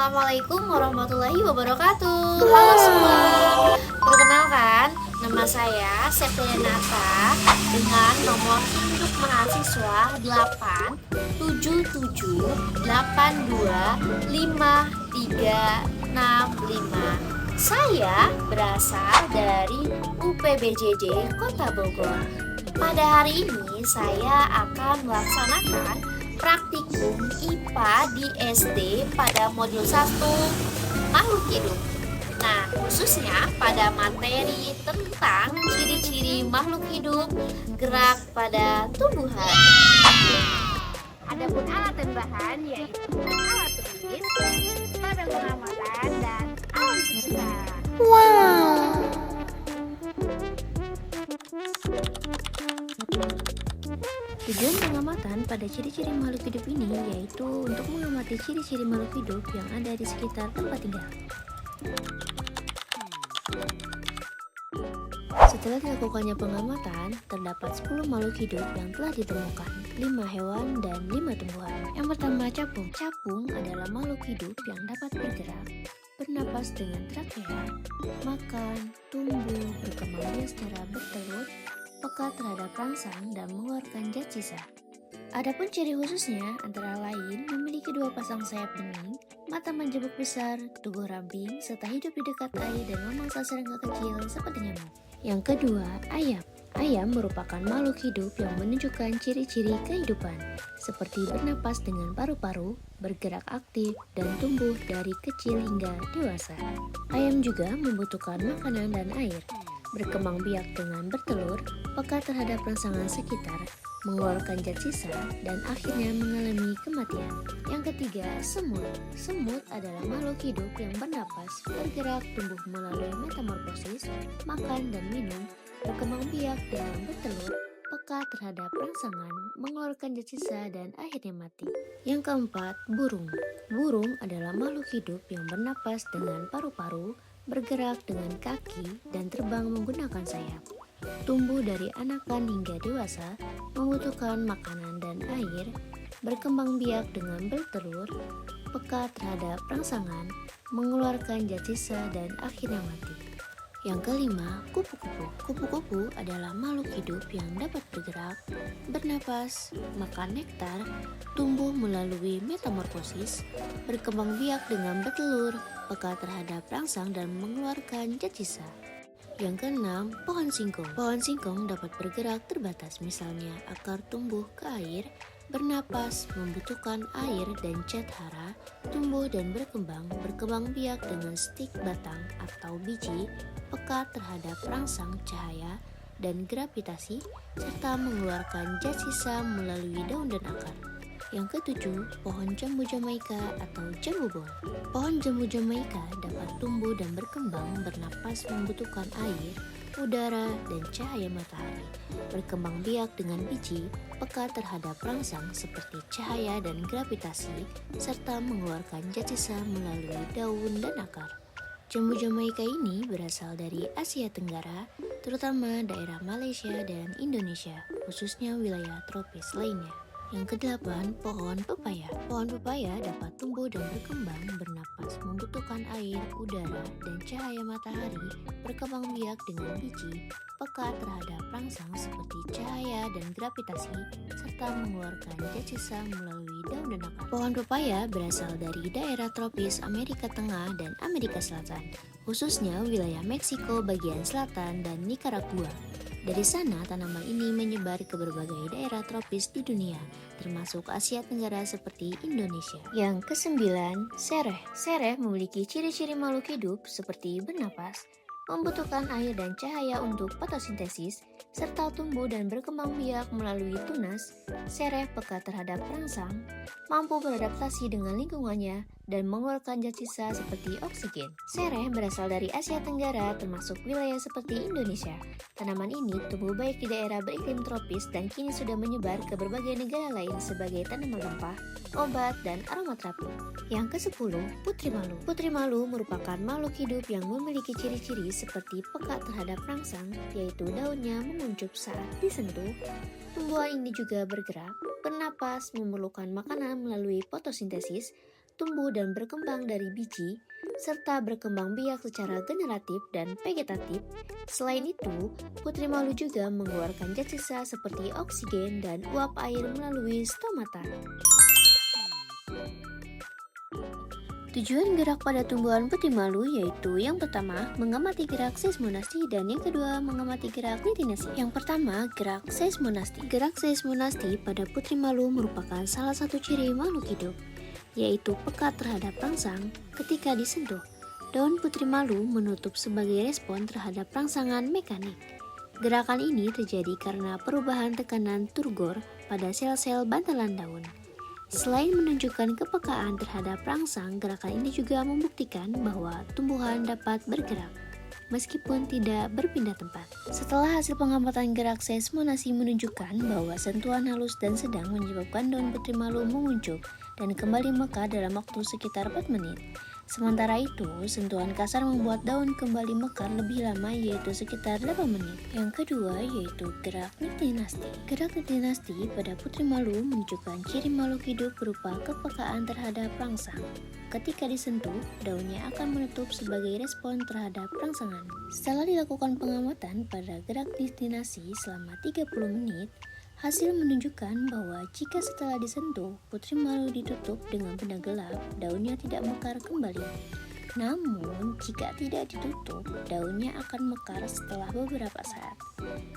Assalamualaikum warahmatullahi wabarakatuh. Halo semua. Perkenalkan, nama saya Septianata dengan nomor induk mahasiswa 877825365. Saya berasal dari UPBJJ Kota Bogor. Pada hari ini saya akan melaksanakan praktikum IPA di SD pada modul 1 makhluk hidup. Nah, khususnya pada materi tentang ciri-ciri makhluk hidup, gerak pada tumbuhan. Adapun alat dan bahan yaitu alat tulis, tabel pengamatan, dan alat sekitar. Tujuan pengamatan pada ciri-ciri makhluk hidup ini yaitu untuk mengamati ciri-ciri makhluk hidup yang ada di sekitar tempat tinggal. Setelah dilakukannya pengamatan, terdapat 10 makhluk hidup yang telah ditemukan, 5 hewan dan 5 tumbuhan. Yang pertama, capung. Capung adalah makhluk hidup yang dapat bergerak, bernapas dengan trakea, makan, tumbuh, berkembang biak secara bertelur, peka terhadap rangsang dan mengeluarkan zat sisa. Adapun ciri khususnya antara lain memiliki 2 pasang sayap bening, mata menjebuk besar, tubuh ramping, serta hidup di dekat air dan memangsa serangga kecil seperti nyamuk. Yang kedua, ayam. Ayam merupakan makhluk hidup yang menunjukkan ciri-ciri kehidupan, seperti bernapas dengan paru-paru, bergerak aktif, dan tumbuh dari kecil hingga dewasa. Ayam juga membutuhkan makanan dan air, berkembang biak dengan bertelur, peka terhadap rangsangan sekitar, mengeluarkan zat sisa, dan akhirnya mengalami kematian. Yang ketiga, semut. Semut adalah makhluk hidup yang bernapas, bergerak, tumbuh melalui metamorfosis, makan dan minum, berkembang biak dengan bertelur, peka terhadap rangsangan, mengeluarkan zat sisa, dan akhirnya mati. Yang keempat, burung. Burung adalah makhluk hidup yang bernapas dengan paru-paru, bergerak dengan kaki, dan terbang menggunakan sayap. Tumbuh dari anakan hingga dewasa, membutuhkan makanan dan air, berkembang biak dengan bertelur, peka terhadap rangsangan, mengeluarkan zat sisa, dan akhirnya mati. Yang kelima, kupu-kupu. Kupu-kupu adalah makhluk hidup yang dapat bergerak, bernapas, makan nektar, tumbuh melalui metamorfosis, berkembang biak dengan bertelur, peka terhadap rangsang dan mengeluarkan zat sisa. Yang keenam, pohon singkong. Pohon singkong dapat bergerak terbatas, misalnya akar tumbuh ke air, bernapas, membutuhkan air dan zat hara, tumbuh dan berkembang biak dengan stik batang atau biji, peka terhadap rangsang cahaya dan gravitasi, serta mengeluarkan zat sisa melalui daun dan akar. Yang ketujuh, pohon jambu Jamaika atau jambu bol. Pohon jambu Jamaika dapat tumbuh dan berkembang, bernapas, membutuhkan air, udara, dan cahaya matahari, berkembang biak dengan biji, peka terhadap rangsang seperti cahaya dan gravitasi, serta mengeluarkan zat sisa melalui daun dan akar. Jambu Jamaika ini berasal dari Asia Tenggara, terutama daerah Malaysia dan Indonesia, khususnya wilayah tropis lainnya. Yang kedelapan, pohon pepaya. Pohon pepaya dapat tumbuh dan berkembang, bernapas, membutuhkan air, udara, dan cahaya matahari, berkembang biak dengan biji, peka terhadap rangsang seperti cahaya dan gravitasi, serta mengeluarkan zat sisa melalui daun dan akar. Pohon pepaya berasal dari daerah tropis Amerika Tengah dan Amerika Selatan, khususnya wilayah Meksiko bagian selatan dan Nicaragua. Dari sana, tanaman ini menyebar ke berbagai daerah tropis di dunia, termasuk Asia Tenggara seperti Indonesia. Yang kesembilan, sereh. Sereh memiliki ciri-ciri makhluk hidup seperti bernapas, membutuhkan air dan cahaya untuk fotosintesis, serta tumbuh dan berkembang biak melalui tunas. Sereh peka terhadap rangsang, mampu beradaptasi dengan lingkungannya, dan mengeluarkan zat sisa seperti oksigen. Sereh berasal dari Asia Tenggara termasuk wilayah seperti Indonesia. Tanaman ini tumbuh baik di daerah beriklim tropis dan kini sudah menyebar ke berbagai negara lain sebagai tanaman rempah, obat, dan aromaterapi. Yang ke-10, putri malu. Putri malu merupakan makhluk hidup yang memiliki ciri-ciri seperti peka terhadap rangsang, yaitu daunnya menguncup saat disentuh. Tumbuhan ini juga bergerak, bernapas, memerlukan makanan melalui fotosintesis, tumbuh dan berkembang dari biji, serta berkembang biak secara generatif dan vegetatif. Selain itu, putri malu juga mengeluarkan zat sisa seperti oksigen dan uap air melalui stomata. Tujuan gerak pada tumbuhan putri malu yaitu yang pertama, mengamati gerak seismonasti dan yang kedua, mengamati gerak litinasi. Yang pertama, gerak seismonasti. Gerak seismonasti pada putri malu merupakan salah satu ciri makhluk hidup, yaitu peka terhadap rangsang ketika disentuh. Daun putri malu menutup sebagai respon terhadap rangsangan mekanik. Gerakan ini terjadi karena perubahan tekanan turgor pada sel-sel bantalan daun. Selain menunjukkan kepekaan terhadap rangsang, gerakan ini juga membuktikan bahwa tumbuhan dapat bergerak meskipun tidak berpindah tempat. Setelah hasil pengamatan gerak seismonasi menunjukkan bahwa sentuhan halus dan sedang menyebabkan daun putri malu menguncup dan kembali mekar dalam waktu sekitar 4 menit. Sementara itu, sentuhan kasar membuat daun kembali mekar lebih lama yaitu sekitar 8 menit. Yang kedua yaitu gerak litinasti. Gerak litinasti pada putri malu menunjukkan ciri makhluk hidup berupa kepekaan terhadap rangsang. Ketika disentuh, daunnya akan menutup sebagai respon terhadap rangsangan. Setelah dilakukan pengamatan pada gerak litinasi selama 30 menit, hasil menunjukkan bahwa jika setelah disentuh, putri malu ditutup dengan benda gelap, daunnya tidak mekar kembali. Namun, jika tidak ditutup, daunnya akan mekar setelah beberapa saat.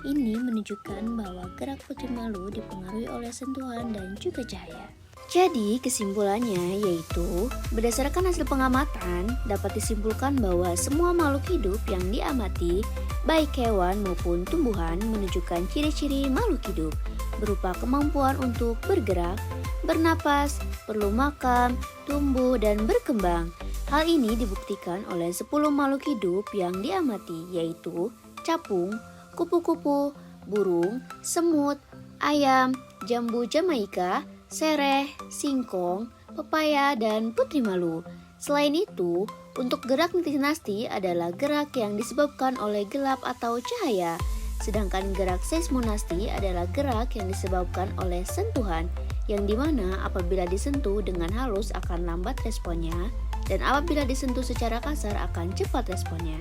Ini menunjukkan bahwa gerak putri malu dipengaruhi oleh sentuhan dan juga cahaya. Jadi, kesimpulannya yaitu, berdasarkan hasil pengamatan, dapat disimpulkan bahwa semua makhluk hidup yang diamati, baik hewan maupun tumbuhan, menunjukkan ciri-ciri makhluk hidup, berupa kemampuan untuk bergerak, bernapas, perlu makan, tumbuh, dan berkembang. Hal ini dibuktikan oleh 10 makhluk hidup yang diamati, yaitu capung, kupu-kupu, burung, semut, ayam, jambu Jamaika, sereh, singkong, pepaya, dan putri malu. Selain itu, untuk gerak litinasti adalah gerak yang disebabkan oleh gelap atau cahaya, sedangkan gerak seismonasti adalah gerak yang disebabkan oleh sentuhan, yang dimana apabila disentuh dengan halus akan lambat responnya, dan apabila disentuh secara kasar akan cepat responnya.